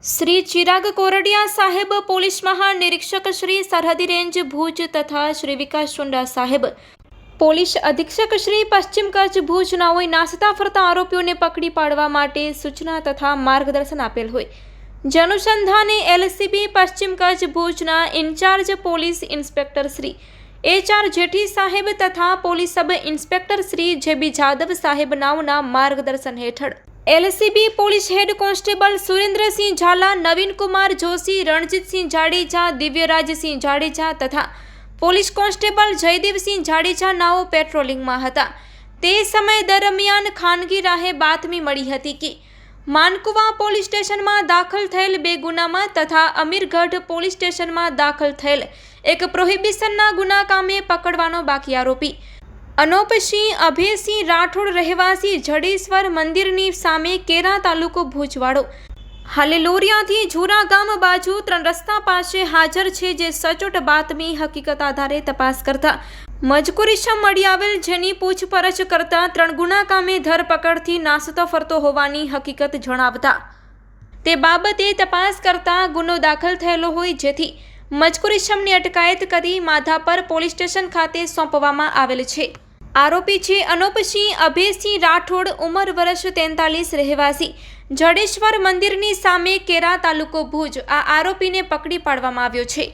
श्री चिराग कोरडिया साहेब police महानिरीक्षक श्री सरहदी range भूज तथा श्री विकास चुंडा साहेब પોલીસ અધિક્ષક શ્રી પશ્ચિમ કચ્છ ભુજ નાઓએ નાસતા ફરતા આરોપીઓને પકડી પાડવા માટે સૂચના તથા માર્ગદર્શન આપેલ હોય જે અનુસંધાને એલસીબી પશ્ચિમ કચ્છ ભુજના incharge police inspector Shri HR Jethi સાહેબ તથા police sub inspector Shri JB Jadav સાહેબ નાઓના માર્ગદર્શન હેઠળ LCB police head constable Surendrasinh Zala, Navin Kumar Joshi, Ranjitsinh Jadeja, Divyarajsinh Jadeja તથા પોલીસ કોન્સ્ટેબલ જયદેવસિંહ જાડેજા નાઓ પેટ્રોલિંગમાં હતા। તે સમય દરમિયાન ખાનગી રાહે બાતમી મળી હતી કે માનકુવા પોલીસ સ્ટેશનમાં દાખલ થયેલ 2 ગુનામાં તથા અમીરગઢ પોલીસ સ્ટેશનમાં દાખલ થયેલ એક પ્રોહિબિશનના ગુના કામે પકડવાનો બાકી આરોપી અનોપસિંહ અભયસિંહ રાઠોડ રહેવાસી જડેશ્વર મંદિરની સામે કેરા તાલુકો ભુજવાડો હાલે લોરિયાથી ઝુરા ગામ બાજુ 3 રસ્તા પાસે હાજર છે, જે સચોટ બાતમી હકીકત આધારે તપાસ કરતા મજકૂર ઇસમ મળી આવેલ, જેની પૂછપરછ કરતા 3 ગુના કામે ધરપકડથી નાસતો ફરતો હોવાની હકીકત જણાવતા તે બાબતે તપાસ કરતા ગુનો દાખલ થયેલો હોય, જેથી મજકૂર ઇસમની અટકાયત કરી માધાપર પોલીસ સ્ટેશન ખાતે સોંપવામાં આવેલ છે। આરોપી છે અનોપસિંહ અભયસિંહ રાઠોડ, ઉંમર વર્ષ 43, રહેવાસી જડેશ્વર મંદિરની સામે કેરા તાલુકો ભુજ। આ આરોપીને પકડી પાડવામાં આવ્યો છે।